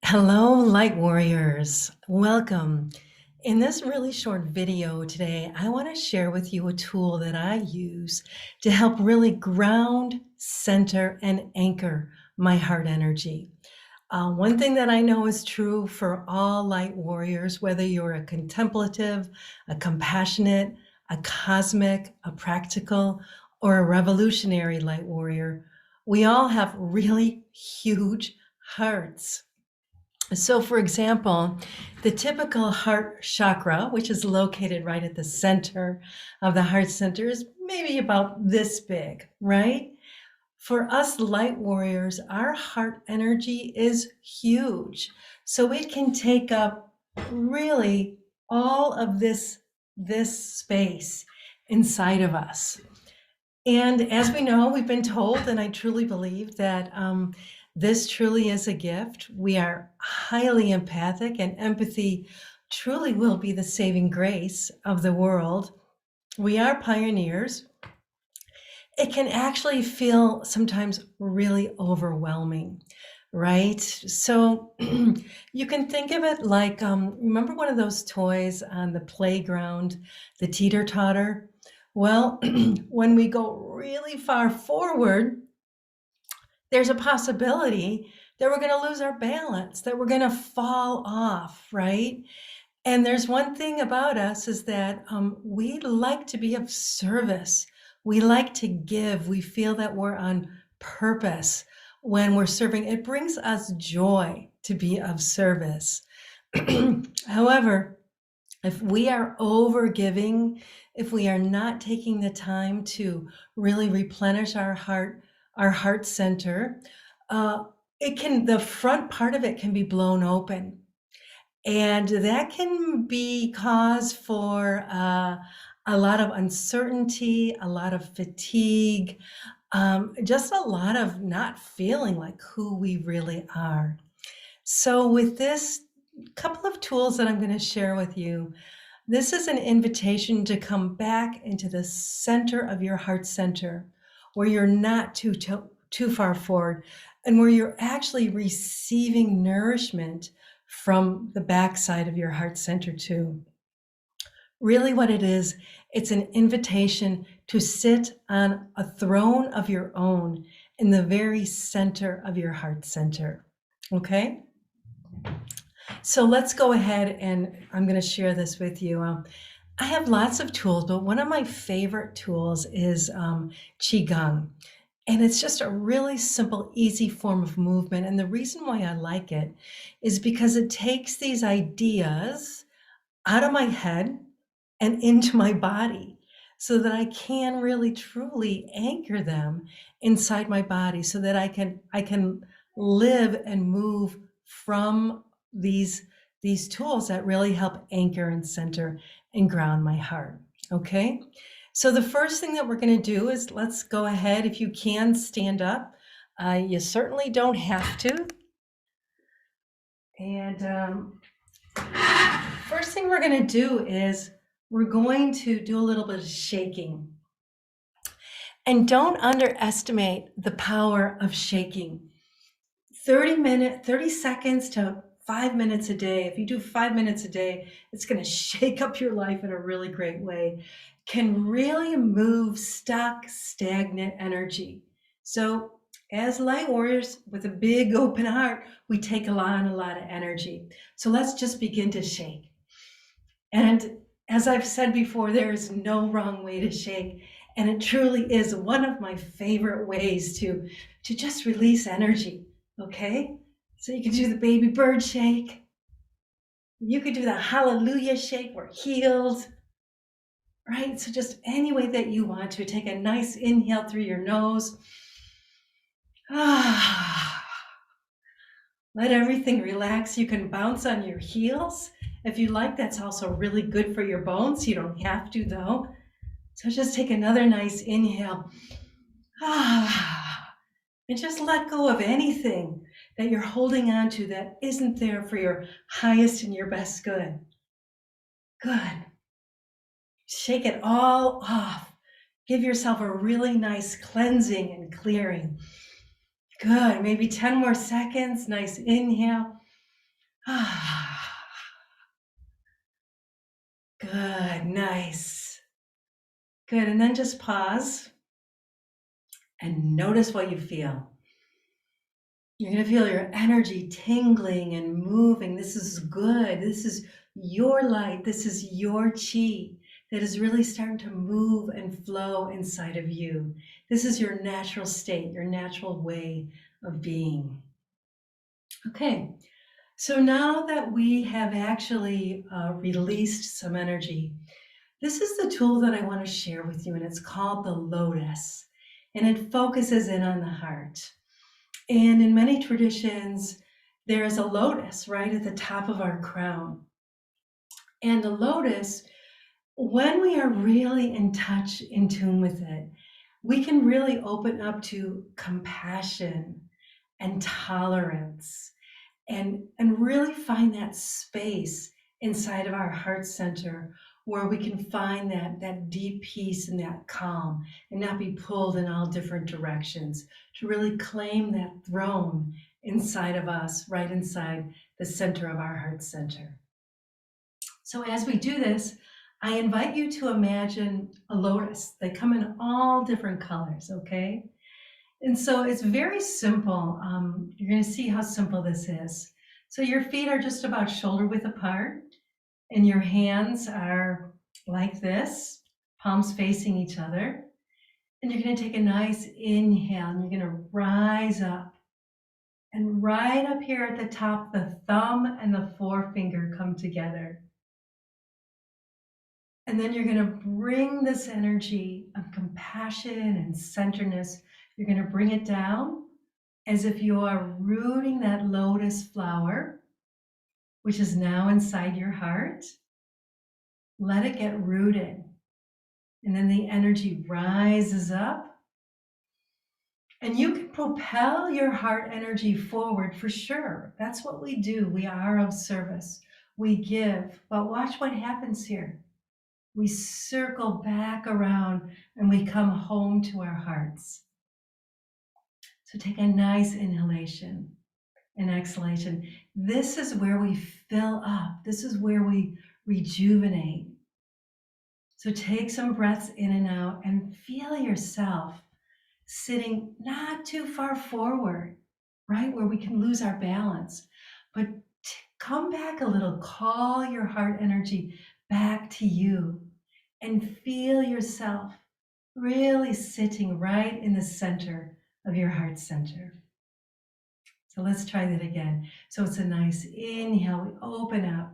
Hello, light warriors. Welcome. In this really short video today, I want to share with you a tool that I use to help really ground, center, and anchor my heart energy. One thing that I know is true for all light warriors, whether you're a contemplative, a compassionate, a cosmic, a practical, or a revolutionary light warrior, we all have really huge hearts. So, for example, the typical heart chakra, which is located right at the center of the heart center, is maybe about this big, right? For us light warriors, our heart energy is huge. So it can take up really all of this space inside of us. And as we know, we've been told, and I truly believe that this truly is a gift. We are highly empathic, and empathy truly will be the saving grace of the world. We are pioneers. It can actually feel sometimes really overwhelming, right? So you can think of it like remember one of those toys on the playground, the teeter-totter? Well, when we go really far forward, there's a possibility that we're going to lose our balance, that we're going to fall off, right? And there's one thing about us is that we like to be of service. We like to give. We feel that we're on purpose when we're serving. It brings us joy to be of service. However, if we are over giving, if we are not taking the time to really replenish our heart center, the front part of it can be blown open. And that can be cause for a lot of uncertainty, a lot of fatigue, just a lot of not feeling like who we really are. So with this couple of tools that I'm going to share with you, this is an invitation to come back into the center of your heart center, where you're not too far forward, and where you're actually receiving nourishment from the backside of your heart center too. Really what it is, it's an invitation to sit on a throne of your own in the very center of your heart center. Okay? So let's go ahead, and I'm going to share this with you. I have lots of tools, but one of my favorite tools is Qigong. And it's just a really simple, easy form of movement. And the reason why I like it is because it takes these ideas out of my head and into my body so that I can really truly anchor them inside my body so that I can live and move from these tools that really help anchor and center and ground my heart. Okay? So the first thing that we're going to do is let's go ahead. If you can stand up, you certainly don't have to. And first thing we're going to do is we're going to do a little bit of shaking. And don't underestimate the power of shaking. 30 seconds to 5 minutes a day. If you do 5 minutes a day, it's going to shake up your life in a really great way. Can really move stuck, stagnant energy. So as light warriors with a big open heart, we take a lot of energy. So let's just begin to shake. And as I've said before, there is no wrong way to shake. And it truly is one of my favorite ways to just release energy. Okay? So you can do the baby bird shake. You could do the hallelujah shake. We're healed. Right? So just any way that you want to. Take a nice inhale through your nose. Let everything relax. You can bounce on your heels. If you like, that's also really good for your bones. You don't have to, though. So just take another nice inhale. And just let go of anything that you're holding on to that isn't there for your highest and your best good. Good. Shake it all off. Give yourself a really nice cleansing and clearing. Good. Maybe 10 more seconds. Nice inhale. Good, nice. Good, and then just pause and notice what you feel. You're going to feel your energy tingling and moving. This is good. This is your light. This is your chi that is really starting to move and flow inside of you. This is your natural state, your natural way of being. Okay, so now that we have actually released some energy, this is the tool that I want to share with you, and it's called the Lotus, and it focuses in on the heart. And in many traditions, there is a lotus right at the top of our crown. And the lotus, when we are really in touch, in tune with it, we can really open up to compassion and tolerance and really find that space inside of our heart center where we can find that deep peace and that calm and not be pulled in all different directions, to really claim that throne inside of us, right inside the center of our heart center. So as we do this, I invite you to imagine a lotus. They come in all different colors, okay? And so it's very simple. You're going to see how simple this is. So your feet are just about shoulder width apart, and your hands are like this, palms facing each other. And you're going to take a nice inhale, and you're going to rise up. And right up here at the top, the thumb and the forefinger come together. And then you're going to bring this energy of compassion and centeredness, you're going to bring it down as if you are rooting that lotus flower, which is now inside your heart. Let it get rooted. And then the energy rises up. And you can propel your heart energy forward for sure. That's what we do. We are of service. We give. But watch what happens here. We circle back around and we come home to our hearts. So take a nice inhalation and exhalation. This is where we fill up. This is where we rejuvenate. So take some breaths in and out and feel yourself sitting not too far forward, right? Where we can lose our balance. But come back a little, call your heart energy back to you and feel yourself really sitting right in the center of your heart center. So let's try that again. So it's a nice inhale, we open up.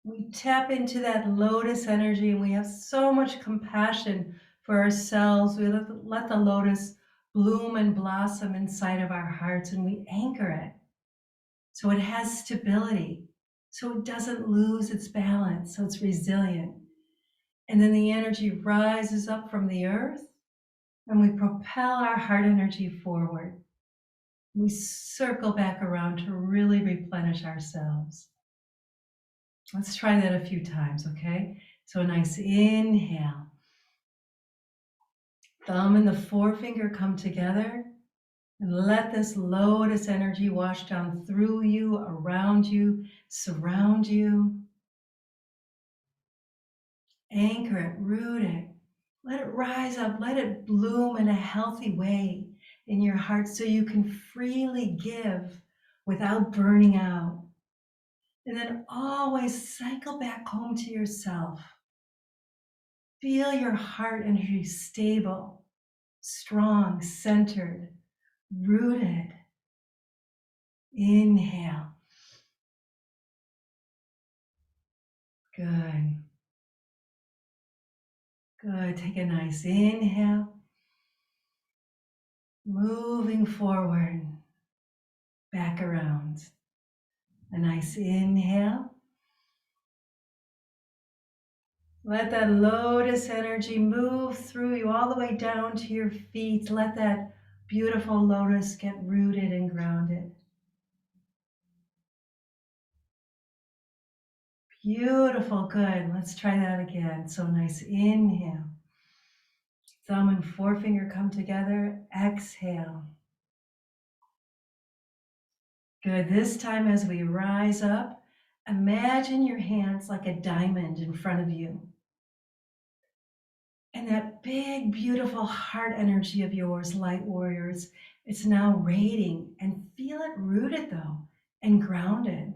We tap into that lotus energy and we have so much compassion for ourselves. We let the lotus bloom and blossom inside of our hearts and we anchor it so it has stability, so it doesn't lose its balance, so it's resilient. And then the energy rises up from the earth and we propel our heart energy forward. We circle back around to really replenish ourselves. Let's try that a few times, okay? So a nice inhale. Thumb and the forefinger come together and let this lotus energy wash down through you, around you, surround you. Anchor it, root it. Let it rise up, let it bloom in a healthy way in your heart so you can freely give without burning out. And then always cycle back home to yourself. Feel your heart energy stable, strong, centered, rooted. Inhale. Good. Good. Take a nice inhale. Moving forward, back around. A nice inhale. Let that lotus energy move through you all the way down to your feet. Let that beautiful lotus get rooted and grounded. Beautiful, good. Let's try that again. So nice inhale. Thumb and forefinger come together. Exhale. Good. This time as we rise up, imagine your hands like a diamond in front of you. And that big, beautiful heart energy of yours, light warriors, it's now radiating, and feel it rooted though and grounded.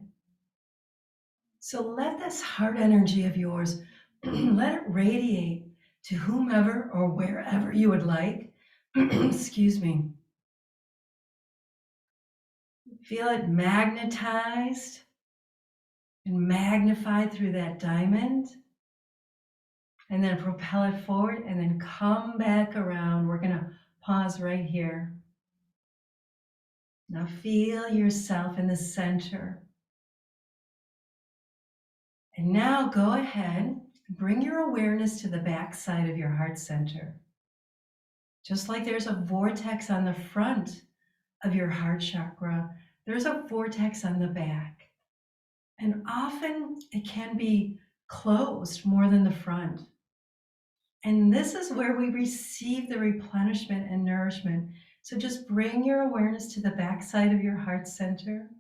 So let this heart energy of yours, let it radiate to whomever or wherever you would like. Excuse me. Feel it magnetized and magnified through that diamond. And then propel it forward and then come back around. We're going to pause right here. Now feel yourself in the center. And now go ahead, bring your awareness to the back side of your heart center. Just like there's a vortex on the front of your heart chakra, there's a vortex on the back. And often it can be closed more than the front. And this is where we receive the replenishment and nourishment. So just bring your awareness to the backside of your heart center.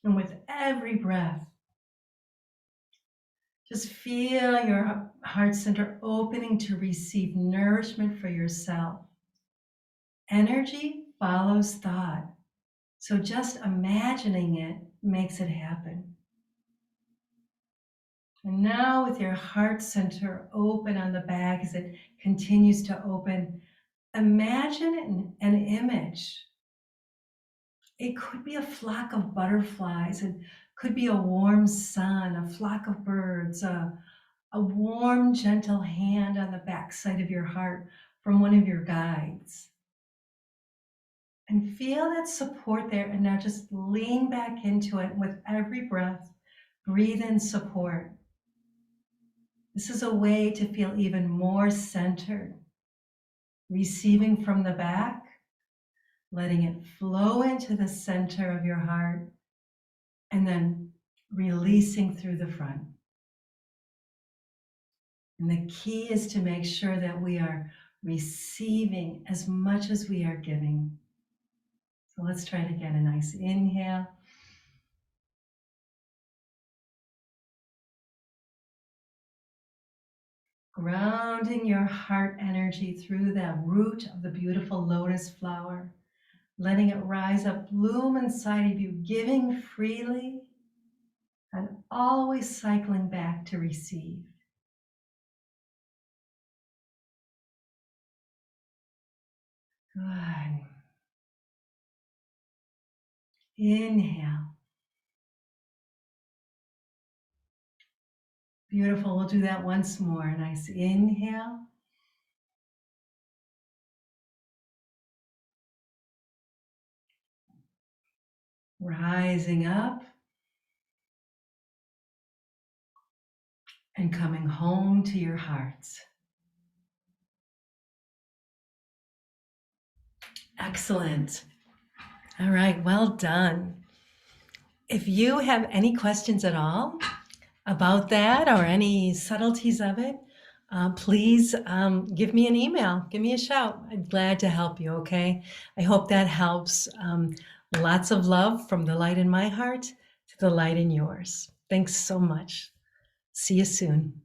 And with every breath, just feel your heart center opening to receive nourishment for yourself. Energy follows thought. So just imagining it makes it happen. And now with your heart center open on the back as it continues to open, imagine an image. It could be a flock of butterflies. It could be a warm sun, a flock of birds, a warm, gentle hand on the backside of your heart from one of your guides. And feel that support there. And now just lean back into it with every breath. Breathe in support. This is a way to feel even more centered. Receiving from the back, letting it flow into the center of your heart, and then releasing through the front. And the key is to make sure that we are receiving as much as we are giving. So let's try it again. A nice inhale. Grounding your heart energy through the root of the beautiful lotus flower, letting it rise up, bloom inside of you, giving freely and always cycling back to receive. Good. Inhale. Beautiful. We'll do that once more. Nice inhale. Rising up and coming home to your hearts. Excellent. All right, well done. If you have any questions at all about that or any subtleties of it, please give me an email, give me a shout. I'm glad to help you, okay? I hope that helps. Lots of love from the light in my heart to the light in yours. Thanks so much. See you soon.